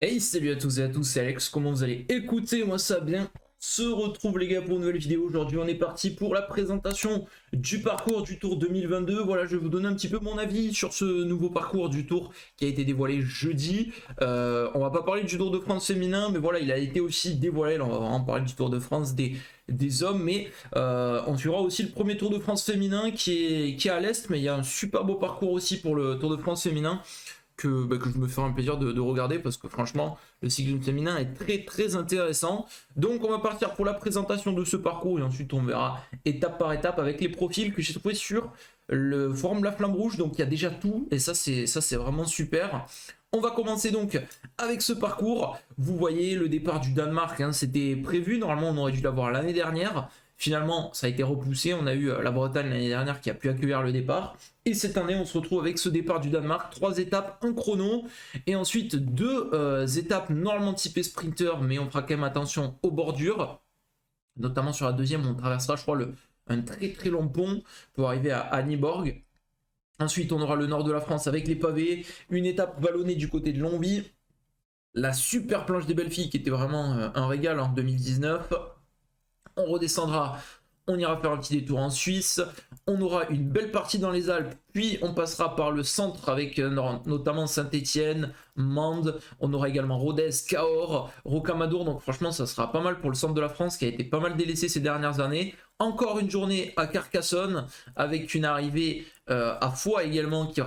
Hey, salut à tous et à tous, c'est Alex, comment vous allez? Écoutez, moi ça va bien, on se retrouve les gars pour une nouvelle vidéo. Aujourd'hui on est parti pour la présentation du parcours du Tour 2022. Voilà, je vais vous donner un petit peu mon avis sur ce nouveau parcours du Tour qui a été dévoilé jeudi. On va pas parler du Tour de France féminin, mais voilà, il a été aussi dévoilé. Là, on va vraiment parler du Tour de France des hommes, mais on suivra aussi le premier Tour de France féminin qui est à l'Est, mais il y a un super beau parcours aussi pour le Tour de France féminin que je me ferai un plaisir de regarder parce que franchement, le cyclisme féminin est très très intéressant. Donc on va partir pour la présentation de ce parcours et ensuite on verra étape par étape avec les profils que j'ai trouvé sur le forum La Flamme Rouge. Donc il y a déjà tout et ça c'est vraiment super. On va commencer donc avec ce parcours. Vous voyez le départ du Danemark, hein, c'était prévu. Normalement, on aurait dû l'avoir l'année dernière. Finalement, ça a été repoussé. On a eu la Bretagne l'année dernière qui a pu accueillir le départ. Et cette année, on se retrouve avec ce départ du Danemark. 3 étapes, un chrono. Et ensuite, 2 étapes normalement typées sprinter, mais on fera quand même attention aux bordures. Notamment sur la deuxième, on traversera, je crois, un très très long pont pour arriver à Nyborg. Ensuite, on aura le nord de la France avec les pavés, une étape vallonnée du côté de Longwy, la super planche des belles filles qui était vraiment un régal en 2019. On redescendra, on ira faire un petit détour en Suisse, on aura une belle partie dans les Alpes, puis on passera par le centre avec notamment Saint-Étienne, Mende, on aura également Rodez, Cahors, Rocamadour, donc franchement ça sera pas mal pour le centre de la France qui a été pas mal délaissé ces dernières années. Encore une journée à Carcassonne avec une arrivée à Foix également qui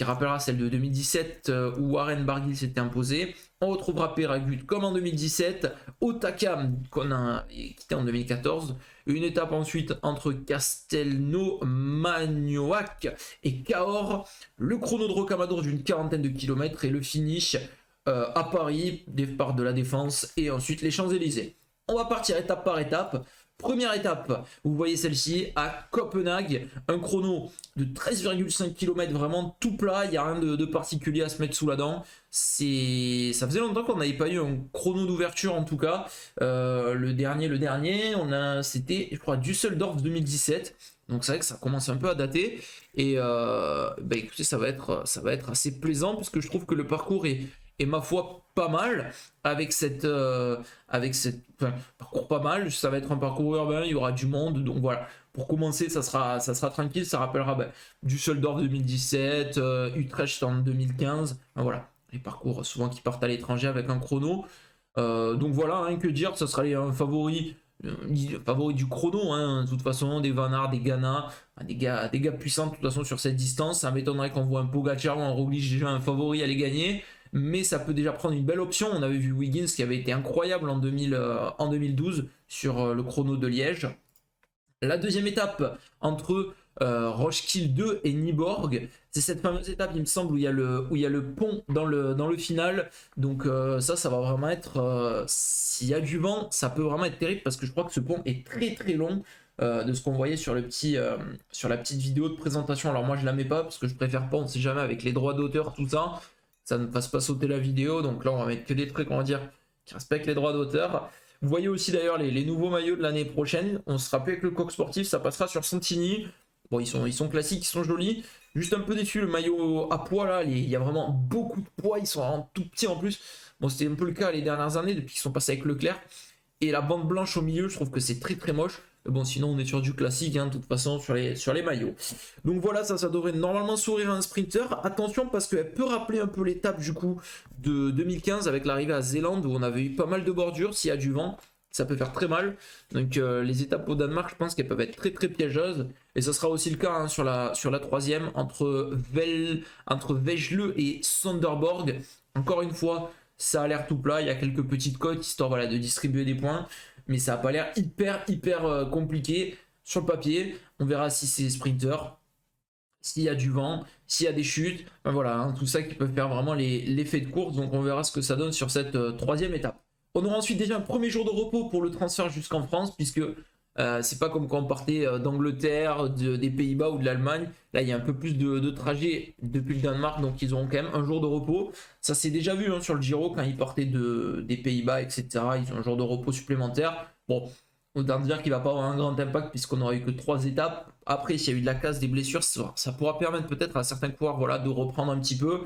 rappellera celle de 2017 où Warren Barguil s'était imposé. On retrouvera Péragut comme en 2017, Otakam qu'on a quitté en 2014. Une étape ensuite entre Castelnau-Magnoac et Cahors. Le chrono de Rocamadour d'une quarantaine de kilomètres et le finish à Paris, départ de la Défense et ensuite les Champs-Élysées. On va partir étape par étape. Première étape, vous voyez celle-ci à Copenhague, un chrono de 13,5 km, vraiment tout plat, il n'y a rien de particulier à se mettre sous la dent. Ça faisait longtemps qu'on n'avait pas eu un chrono d'ouverture en tout cas. Le dernier, c'était je crois Düsseldorf 2017. Donc c'est vrai que ça commence un peu à dater. Et écoutez, ça va être assez plaisant puisque je trouve que le parcours est ma foi pas mal enfin, parcours pas mal. Ça va être un parcours urbain, il y aura du monde. Donc voilà, pour commencer, ça sera tranquille. Ça rappellera Düsseldorf 2017, Utrecht en 2015. Enfin, voilà, les parcours souvent qui partent à l'étranger avec un chrono. Donc voilà, rien que dire, ça sera un favori du chrono, hein, de toute façon, des Van Aert, des Ghana, des gars puissants de toute façon sur cette distance. Ça m'étonnerait qu'on voit un Pogacar ou un Roglic déjà un favori à les gagner, mais ça peut déjà prendre une belle option. On avait vu Wiggins qui avait été incroyable en 2012 sur le chrono de Liège. La deuxième étape entre Roskilde 2 et Nyborg, c'est cette fameuse étape, il me semble, où il y a le pont dans le final. Donc ça va vraiment être, s'il y a du vent, ça peut vraiment être terrible parce que je crois que ce pont est très très long. De ce qu'on voyait sur sur la petite vidéo de présentation. Alors moi je la mets pas parce que je préfère pas, on sait jamais avec les droits d'auteur, tout ça ne fasse pas sauter la vidéo. Donc là on va mettre que des trucs, on va dire, qui respectent les droits d'auteur. Vous voyez aussi d'ailleurs les nouveaux maillots de l'année prochaine. On se rappelle que le coq sportif, ça passera sur Santini. Bon, ils sont classiques, ils sont jolis. Juste un peu déçu, le maillot à poids là, il y a vraiment beaucoup de poids, ils sont vraiment tout petits en plus. Bon, c'était un peu le cas les dernières années depuis qu'ils sont passés avec Leclerc. Et la bande blanche au milieu, je trouve que c'est très très moche. Mais bon, sinon on est sur du classique, hein, de toute façon, sur les maillots. Donc voilà, ça devrait normalement sourire à un sprinter. Attention parce qu'elle peut rappeler un peu l'étape du coup de 2015 avec l'arrivée à Zélande où on avait eu pas mal de bordures. S'il y a du vent, ça peut faire très mal. Donc les étapes au Danemark, je pense qu'elles peuvent être très très piégeuses. Et ça sera aussi le cas, hein, sur la troisième entre Vejle et Sonderborg. Encore une fois, ça a l'air tout plat. Il y a quelques petites côtes histoire, voilà, de distribuer des points. Mais ça n'a pas l'air hyper compliqué sur le papier. On verra si c'est sprinter, s'il y a du vent, s'il y a des chutes. Ben voilà, hein, tout ça qui peut faire vraiment l'effet de course. Donc on verra ce que ça donne sur cette troisième étape. On aura ensuite déjà un premier jour de repos pour le transfert jusqu'en France, puisque c'est pas comme quand on partait d'Angleterre, des Pays-Bas ou de l'Allemagne. Là, il y a un peu plus de trajet depuis le Danemark, donc ils auront quand même un jour de repos. Ça s'est déjà vu, hein, sur le Giro, quand ils partaient des Pays-Bas, etc. Ils ont un jour de repos supplémentaire. Bon, autant dire qu'il va pas avoir un grand impact puisqu'on n'aura eu que 3 étapes. Après, s'il y a eu de la casse, des blessures, ça pourra permettre peut-être à certains coureurs, voilà, de reprendre un petit peu.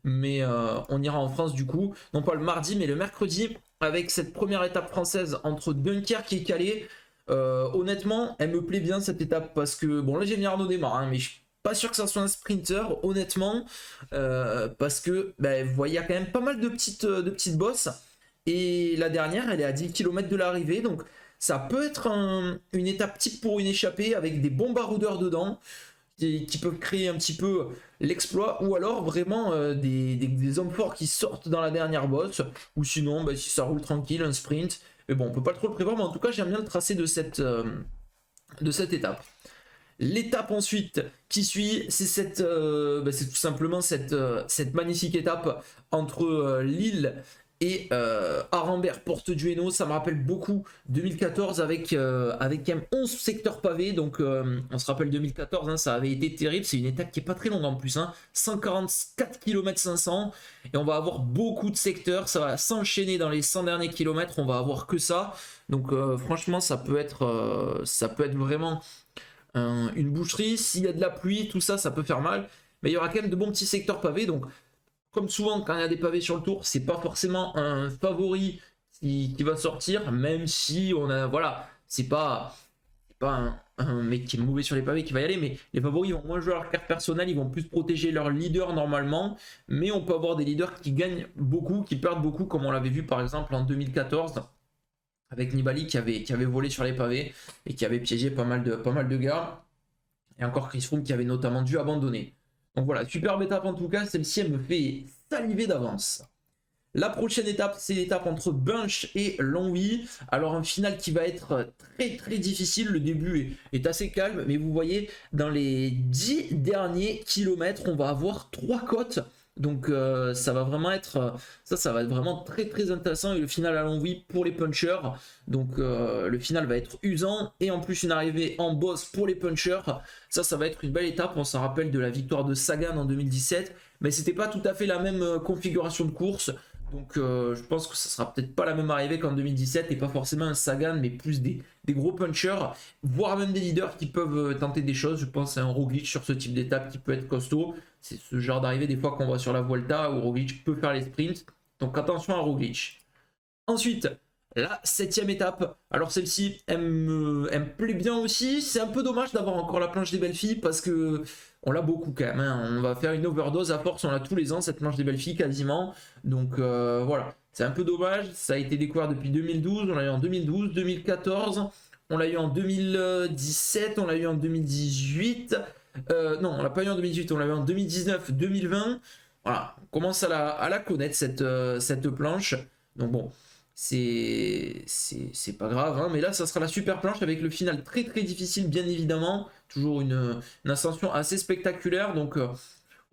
mais on ira en France du coup, non pas le mardi, mais le mercredi, avec cette première étape française entre Dunkerque et Calais. Honnêtement, elle me plaît bien cette étape parce que, bon, là j'ai mis Arnaud Démarre, hein, mais je suis pas sûr que ça soit un sprinter, honnêtement, parce que, vous voyez, il y a quand même pas mal de petites bosses, et la dernière, elle est à 10 km de l'arrivée, donc ça peut être une étape type pour une échappée avec des bons baroudeurs dedans qui peuvent créer un petit peu l'exploit, ou alors vraiment des hommes forts qui sortent dans la dernière bosse, ou sinon, si ça roule tranquille, un sprint. Mais bon, on peut pas trop le prévoir, mais en tout cas, j'aime bien le tracé de cette étape. L'étape ensuite qui suit, c'est c'est tout simplement cette magnifique étape entre Lille et Arambert Porte du Hainaut. Ça me rappelle beaucoup 2014 avec quand même 11 secteurs pavés. Donc on se rappelle 2014, hein, ça avait été terrible. C'est une étape qui est pas très longue en plus, hein, 144 km 500, et on va avoir beaucoup de secteurs. Ça va s'enchaîner dans les 100 derniers kilomètres. On va avoir que ça. Donc franchement, ça peut être vraiment une boucherie. S'il y a de la pluie, tout ça, ça peut faire mal. Mais il y aura quand même de bons petits secteurs pavés. Donc, comme souvent, quand il y a des pavés sur le tour, c'est pas forcément un favori qui va sortir, même si on a. Voilà, c'est pas un mec qui est mauvais sur les pavés qui va y aller, mais les favoris vont moins jouer leur carte personnelle, ils vont plus protéger leur leader normalement. Mais on peut avoir des leaders qui gagnent beaucoup, qui perdent beaucoup, comme on l'avait vu par exemple en 2014 avec Nibali qui avait volé sur les pavés et qui avait piégé pas mal de gars. Et encore Chris Froome qui avait notamment dû abandonner. Donc voilà, superbe étape en tout cas, celle-ci elle me fait saliver d'avance. La prochaine étape, c'est l'étape entre Binche et Longwy. Alors un final qui va être très très difficile. Le début est assez calme, mais vous voyez, dans les 10 derniers kilomètres, on va avoir 3 côtes. Donc ça va vraiment être ça va être vraiment très très intéressant, et le final à Longwy pour les punchers. Donc le final va être usant, et en plus une arrivée en boss pour les punchers. Ça va être une belle étape. On s'en rappelle de la victoire de Sagan en 2017, mais c'était pas tout à fait la même configuration de course. Donc je pense que ça sera peut-être pas la même arrivée qu'en 2017, et pas forcément un Sagan, mais plus des gros punchers, voire même des leaders qui peuvent tenter des choses. Je pense à un Roglic sur ce type d'étape qui peut être costaud. C'est ce genre d'arrivée des fois qu'on voit sur la Vuelta où Roglic peut faire les sprints. Donc attention à Roglic. Ensuite, la 7ème étape. Alors celle-ci, elle me plaît bien aussi. C'est un peu dommage d'avoir encore la planche des belles filles parce que on l'a beaucoup quand même, hein. On va faire une overdose à force. On l'a tous les ans cette planche des belles filles quasiment. Donc voilà, c'est un peu dommage. Ça a été découvert depuis 2012. On l'a eu en 2012, 2014. On l'a eu en 2017. On l'a eu en 2018. Non, on l'a pas eu en 2018. On l'a eu en 2019, 2020. Voilà, on commence à la connaître cette planche. Donc bon, c'est pas grave, hein, mais là ça sera la super planche avec le final très très difficile, bien évidemment. Toujours une ascension assez spectaculaire. Donc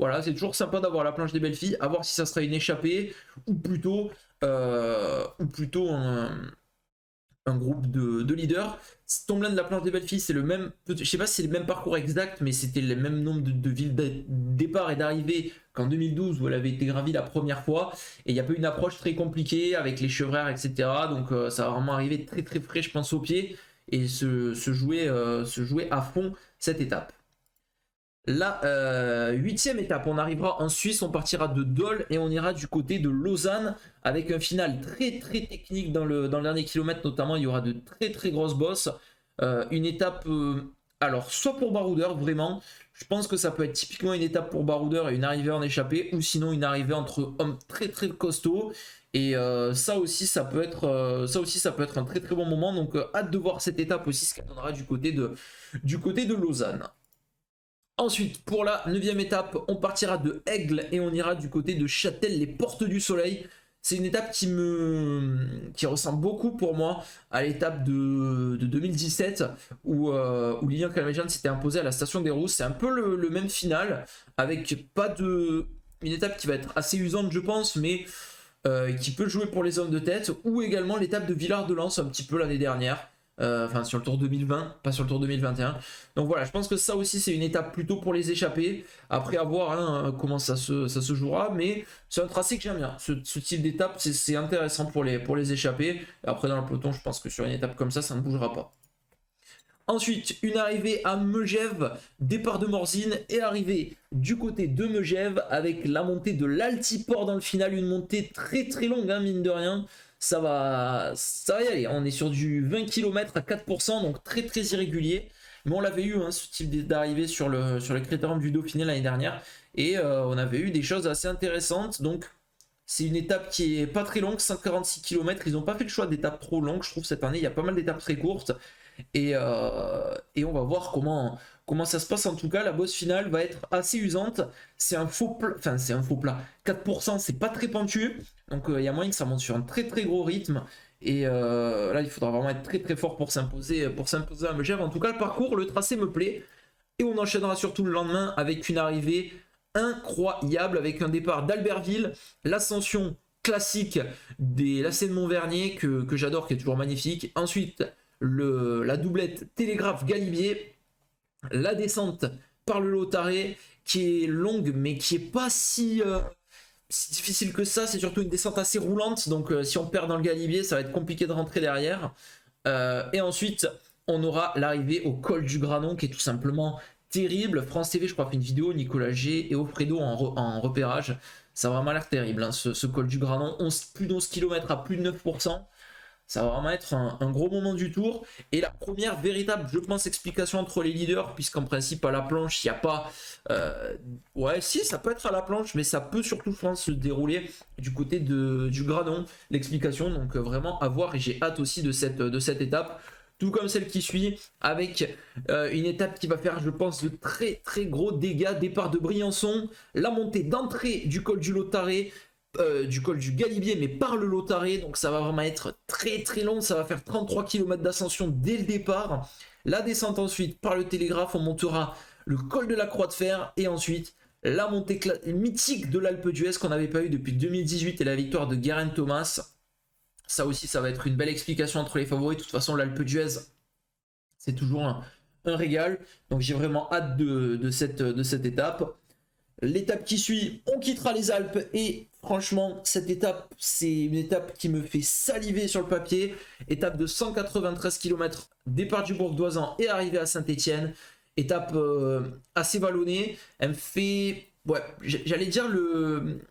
voilà, c'est toujours sympa d'avoir la planche des belles filles. À voir si ça sera une échappée ou plutôt un groupe de leaders. Tomblain de la planche des belles filles, c'est le même, je sais pas si c'est le même parcours exact, mais c'était le même nombre de villes de départ et d'arrivée qu'en 2012 où elle avait été gravie la première fois, et il n'y a pas une approche très compliquée avec les chevrères, etc. Donc ça va vraiment arriver très très frais, je pense, au pied, et se jouer à fond cette étape. La 8ème étape, on arrivera en Suisse, on partira de Dole et on ira du côté de Lausanne avec un final très très technique dans le dernier kilomètre notamment. Il y aura de très très grosses bosses. Une étape, alors soit pour baroudeur vraiment, je pense que ça peut être typiquement une étape pour baroudeur et une arrivée en échappée, ou sinon une arrivée entre hommes très très costauds. Et ça aussi ça peut être un très très bon moment. Donc hâte de voir cette étape aussi, ce qu'elle donnera du côté de Lausanne. Ensuite, pour la 9ème étape, on partira de Aigle et on ira du côté de Châtel, les Portes du Soleil. C'est une étape qui ressemble beaucoup pour moi à l'étape de 2017 où Lilian Calmejane s'était imposé à la Station des Rousses. C'est un peu le même final, avec une étape qui va être assez usante je pense, mais qui peut jouer pour les hommes de tête, ou également l'étape de Villard-de-Lans un petit peu l'année dernière. Enfin sur le Tour 2020, pas sur le Tour 2021. Donc voilà, je pense que ça aussi c'est une étape plutôt pour les échappés. Après à voir hein, comment ça se jouera, mais c'est un tracé que j'aime bien. Ce type d'étape c'est intéressant pour les échappés. Et après dans le peloton, je pense que sur une étape comme ça ne bougera pas. Ensuite, une arrivée à Megève, départ de Morzine, et arrivée du côté de Megève avec la montée de l'Altiport dans le final, une montée très très longue, hein, mine de rien. Ça va y aller. On est sur du 20 km à 4%, donc très très irrégulier. Mais on l'avait eu, hein, ce type d'arrivée sur le Critérium du Dauphiné l'année dernière. Et on avait eu des choses assez intéressantes. Donc c'est une étape qui est pas très longue, 146 km. Ils n'ont pas fait le choix d'étapes trop longues, je trouve, cette année. Il y a pas mal d'étapes très courtes. Et on va voir comment ça se passe. En tout cas, la bosse finale va être assez usante. C'est un faux plat. Enfin, c'est un faux plat. 4%, c'est pas très pentu. Donc, il y a moyen que ça monte sur un très très gros rythme. Et là, il faudra vraiment être très très fort pour s'imposer à Megève. En tout cas, le parcours, le tracé me plaît. Et on enchaînera surtout le lendemain avec une arrivée incroyable, avec un départ d'Albertville, l'ascension classique des lacets de Montvernier que j'adore, qui est toujours magnifique. Ensuite, la doublette Télégraphe-Galibier, la descente par le Lotaré qui est longue mais qui est pas si difficile que ça. C'est surtout une descente assez roulante, donc si on perd dans le Galibier, ça va être compliqué de rentrer derrière. Et ensuite, on aura l'arrivée au col du Granon qui est tout simplement terrible. France TV, je crois, fait une vidéo, Nicolas G et Offredo en repérage. Ça a vraiment l'air terrible, hein, ce col du Granon. Plus de 11 km à plus de 9%. Ça va vraiment être un gros moment du tour. Et la première véritable, je pense, explication entre les leaders, puisqu'en principe, à la planche, il n'y a pas... ouais, si, ça peut être à la planche, mais ça peut surtout, je pense, se dérouler du côté du Granon, l'explication. Donc, vraiment à voir. Et j'ai hâte aussi de cette étape. Tout comme celle qui suit, avec une étape qui va faire, je pense, de très très gros dégâts. Départ de Briançon, la montée d'entrée du col du Lotaré, du col du Galibier, mais par le Lotaré. Donc ça va vraiment être très très long. Ça va faire 33 km d'ascension dès le départ. La descente ensuite par le Télégraphe, on montera le col de la Croix de Fer. Et ensuite, la montée mythique de l'Alpe d'Huez qu'on n'avait pas eu depuis 2018 et la victoire de Geraint Thomas. Ça aussi, ça va être une belle explication entre les favoris. De toute façon, l'Alpe d'Huez, c'est toujours un régal. Donc j'ai vraiment hâte de cette étape. L'étape qui suit, on quittera les Alpes. Et franchement, cette étape, c'est une étape qui me fait saliver sur le papier. Étape de 193 km, départ du Bourg d'Oisans et arrivée à Saint-Étienne. Étape assez vallonnée. Elle me fait... Ouais, j'allais dire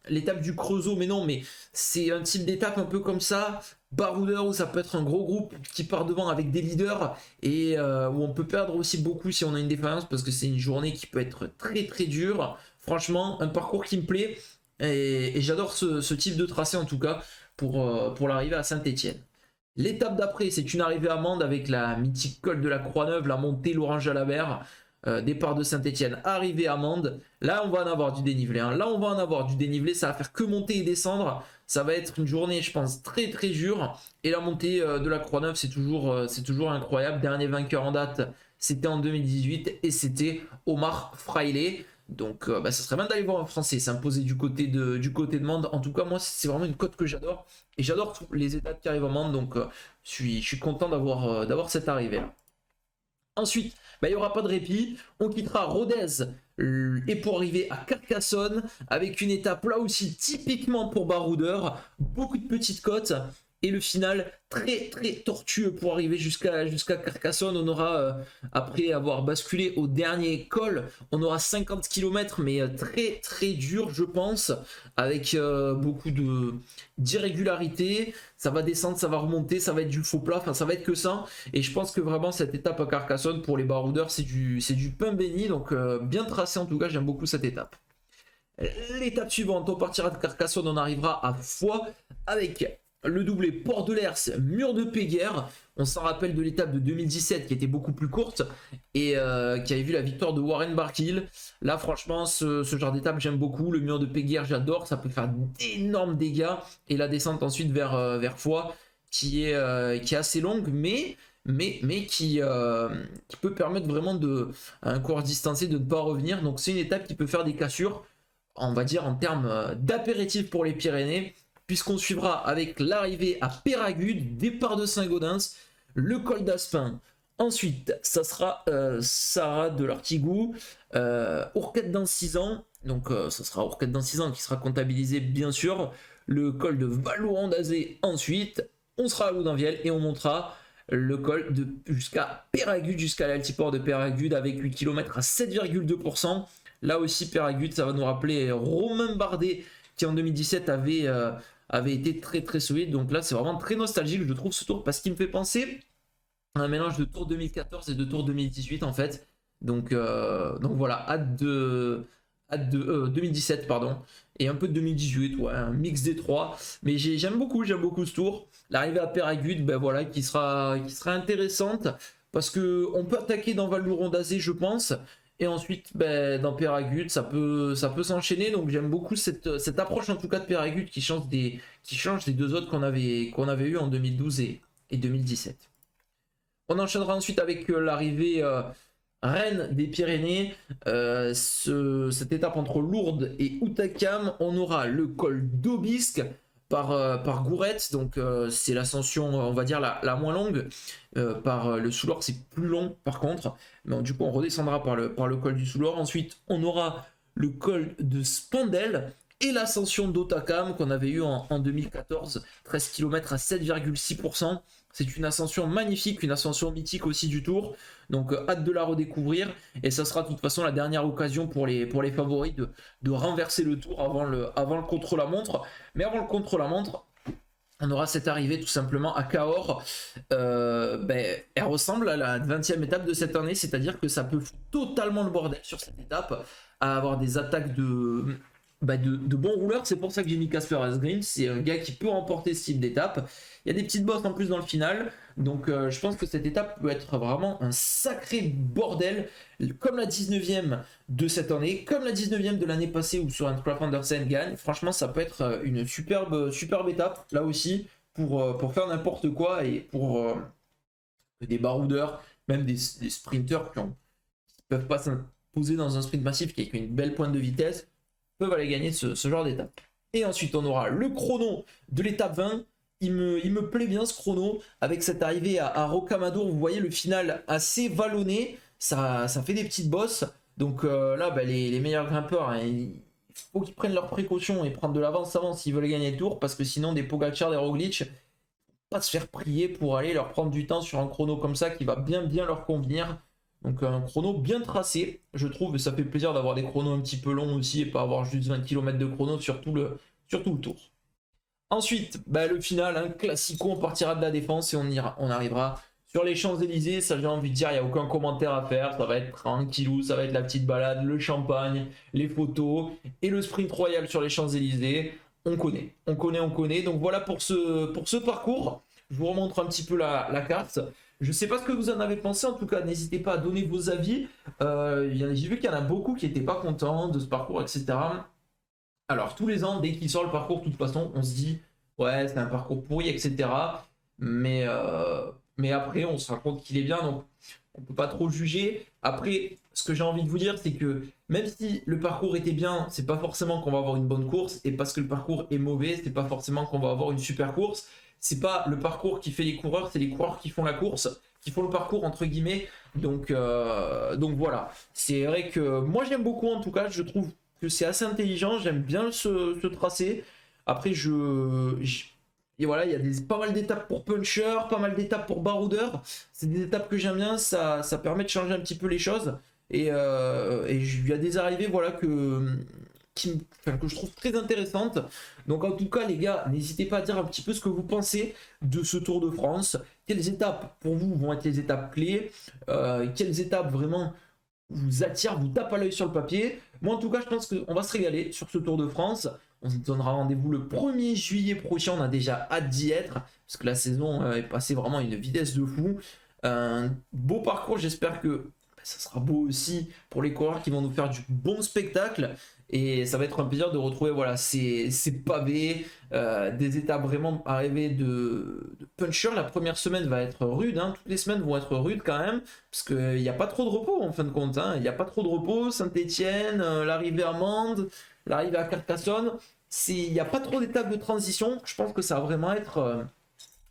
l'étape du Creusot, mais non, mais c'est un type d'étape un peu comme ça, baroudeur, où ça peut être un gros groupe qui part devant avec des leaders, et où on peut perdre aussi beaucoup si on a une défaillance, parce que c'est une journée qui peut être très très dure. Franchement, un parcours qui me plaît, et j'adore ce type de tracé en tout cas, pour l'arrivée à Saint-Étienne. L'étape d'après, c'est une arrivée à Mende avec la mythique col de la Croix-Neuve, la montée Laurent-Jalabert. Départ de Saint-Étienne, arrivée à Mende. Là, on va en avoir du dénivelé. Hein. Là, on va en avoir du dénivelé. Ça va faire que monter et descendre. Ça va être une journée, je pense, très très dure. Et la montée de la Croix-Neuve, c'est toujours incroyable. Dernier vainqueur en date, c'était en 2018 et c'était Omar Fraile. Donc, ça serait bien d'aller voir un Français s'imposer du côté de Mende. En tout cas, moi, c'est vraiment une côte que j'adore. Et j'adore les étapes qui arrivent à Mende. Donc, je suis content d'avoir cette arrivée-là. Ensuite, il n'y aura pas de répit. On quittera Rodez et pour arriver à Carcassonne avec une étape là aussi typiquement pour baroudeur. Beaucoup de petites côtes. Et le final très très tortueux pour arriver jusqu'à Carcassonne. On aura, après avoir basculé au dernier col, on aura 50 km mais très très dur je pense, avec beaucoup d'irrégularités. Ça va descendre, ça va remonter, ça va être du faux plat, enfin ça va être que ça. Et je pense que vraiment cette étape à Carcassonne pour les baroudeurs c'est du pain béni. Donc bien tracé en tout cas, j'aime beaucoup cette étape. L'étape suivante, on partira de Carcassonne, on arrivera à Foix avec le doublé Port de l'Hers, Mur de Péguerre. On s'en rappelle de l'étape de 2017 qui était beaucoup plus courte et qui avait vu la victoire de Warren Barguil. Là, franchement, ce genre d'étape, j'aime beaucoup. Le Mur de Péguerre, j'adore. Ça peut faire d'énormes dégâts. Et la descente ensuite vers Foix qui est assez longue, mais qui peut permettre vraiment à un coureur distancé de ne pas revenir. Donc, c'est une étape qui peut faire des cassures, on va dire, en termes d'apéritif pour les Pyrénées, puisqu'on suivra avec l'arrivée à Péragude, départ de Saint-Gaudens, le col d'Aspin. Ensuite, ça sera Sarah de l'Artigou, Ourquette d'Ancizan, donc ça sera Ourquette d'Ancizan qui sera comptabilisé bien sûr, le col de Valourandazé ensuite, on sera à Loudainvielle et on montera le col jusqu'à Peyragudes, jusqu'à l'altiport de Peyragudes avec 8 km à 7,2%. Là aussi, Peyragudes, ça va nous rappeler Romain Bardet qui en 2017 avait été très très solide. Donc là, c'est vraiment très nostalgique, je trouve, ce tour, parce qu'il me fait penser à un mélange de tour 2014 et de tour 2018 en fait. Donc voilà, hâte de 2017 pardon, et un peu de 2018, ouais, un mix des trois. Mais j'aime beaucoup ce tour. L'arrivée à Peyragudes, ben voilà, qui sera intéressante parce que on peut attaquer dans Val-Louron-d'Azé, je pense. Et ensuite, ben, dans Peyragudes, ça peut s'enchaîner. Donc j'aime beaucoup cette approche en tout cas de Peyragudes qui change des deux autres qu'on avait eu en 2012 et 2017. On enchaînera ensuite avec l'arrivée Rennes des Pyrénées. Cette étape entre Lourdes et Outakam, on aura le col d'Aubisque par Gourette, donc c'est l'ascension, on va dire, la moins longue. Par le Soulor, c'est plus long par contre, mais du coup on redescendra par le col du Soulor. Ensuite on aura le col de Spandel et l'ascension d'Outakam qu'on avait eu en 2014, 13 km à 7,6%. C'est une ascension magnifique, une ascension mythique aussi du Tour. Donc hâte de la redécouvrir. Et ça sera de toute façon la dernière occasion pour les favoris de renverser le Tour avant le contre-la-montre. Mais avant le contre-la-montre, on aura cette arrivée tout simplement à Cahors. Elle ressemble à la 20e étape de cette année. C'est-à-dire que ça peut foutre totalement le bordel sur cette étape. À avoir des attaques de bons rouleurs. C'est pour ça que j'ai mis Casper Asgreen. C'est un gars qui peut remporter ce type d'étape. Il y a des petites bosses en plus dans le final. Donc je pense que cette étape peut être vraiment un sacré bordel. Comme la 19e de cette année. Comme la 19e de l'année passée où sur un Kraf Andersen gagne. Franchement, ça peut être une superbe étape. Là aussi, pour faire n'importe quoi. Et pour des baroudeurs, même des sprinteurs qui ne peuvent pas s'imposer dans un sprint massif qui a une belle pointe de vitesse, peuvent aller gagner ce genre d'étape. Et ensuite on aura le chrono de l'étape 20. Il me plaît bien ce chrono avec cette arrivée à Rocamadour. Vous voyez le final assez vallonné, ça fait des petites bosses. Donc là les meilleurs grimpeurs, hein, il faut qu'ils prennent leurs précautions et prendre de l'avance avant s'ils veulent gagner le tour, parce que sinon des Pogacar, des Roglic, pas se faire prier pour aller leur prendre du temps sur un chrono comme ça qui va bien leur convenir. Donc un chrono bien tracé, je trouve, et ça fait plaisir d'avoir des chronos un petit peu longs aussi et pas avoir juste 20 km de chrono sur tout le tour. Ensuite, le final, un classico, on partira de la défense et on arrivera sur les Champs-Élysées. Ça, j'ai envie de dire, il n'y a aucun commentaire à faire, ça va être tranquillou, ça va être la petite balade, le champagne, les photos et le sprint royal sur les Champs-Élysées. On connaît. Donc voilà pour ce parcours. Je vous remontre un petit peu la carte. Je ne sais pas ce que vous en avez pensé, en tout cas n'hésitez pas à donner vos avis. J'ai vu qu'il y en a beaucoup qui n'étaient pas contents de ce parcours, etc. Alors tous les ans, dès qu'il sort le parcours, de toute façon, on se dit ouais c'est un parcours pourri, etc. Mais après on se rend compte qu'il est bien, donc on ne peut pas trop juger. Après, ce que j'ai envie de vous dire, c'est que même si le parcours était bien, c'est pas forcément qu'on va avoir une bonne course, et parce que le parcours est mauvais, c'est pas forcément qu'on va avoir une super course. C'est pas le parcours qui fait les coureurs, c'est les coureurs qui font la course, qui font le parcours entre guillemets. Donc voilà. C'est vrai que moi j'aime beaucoup, en tout cas, je trouve que c'est assez intelligent, j'aime bien ce tracé. Après et voilà, il y a pas mal d'étapes pour puncher, pas mal d'étapes pour baroudeur. C'est des étapes que j'aime bien, ça permet de changer un petit peu les choses. Et il y a des arrivées voilà, que je trouve très intéressantes. Donc en tout cas les gars, n'hésitez pas à dire un petit peu ce que vous pensez de ce Tour de France. Quelles étapes pour vous vont être les étapes clés, quelles étapes vraiment vous attirent, vous tapent à l'œil sur le papier. Moi en tout cas je pense qu'on va se régaler sur ce Tour de France. On se donnera rendez-vous le 1er juillet prochain, on a déjà hâte d'y être, parce que la saison est passée vraiment à une vitesse de fou. Un beau parcours, j'espère que ça sera beau aussi pour les coureurs qui vont nous faire du bon spectacle. Et ça va être un plaisir de retrouver voilà, ces pavés, des étapes vraiment arrivées de puncher. La première semaine va être rude, hein. Toutes les semaines vont être rudes quand même, parce qu'il n'y a pas trop de repos en fin de compte. Hein. Il n'y a pas trop de repos, Saint-Etienne, l'arrivée à Mende, l'arrivée à Carcassonne. Il n'y a pas trop d'étapes de transition. Je pense que ça va vraiment être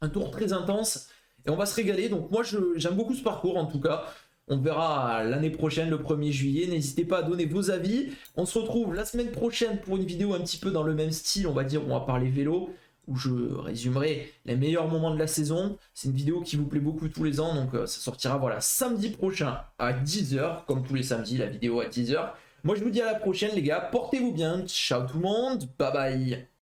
un tour très intense. Et on va se régaler. Donc moi j'aime beaucoup ce parcours en tout cas. On verra l'année prochaine, le 1er juillet. N'hésitez pas à donner vos avis. On se retrouve la semaine prochaine pour une vidéo un petit peu dans le même style, on va dire, où on va parler vélo. où je résumerai les meilleurs moments de la saison. C'est une vidéo qui vous plaît beaucoup tous les ans, donc ça sortira voilà samedi prochain à 10h, comme tous les samedis, la vidéo à 10h. Moi je vous dis à la prochaine les gars, portez-vous bien, ciao tout le monde, bye bye.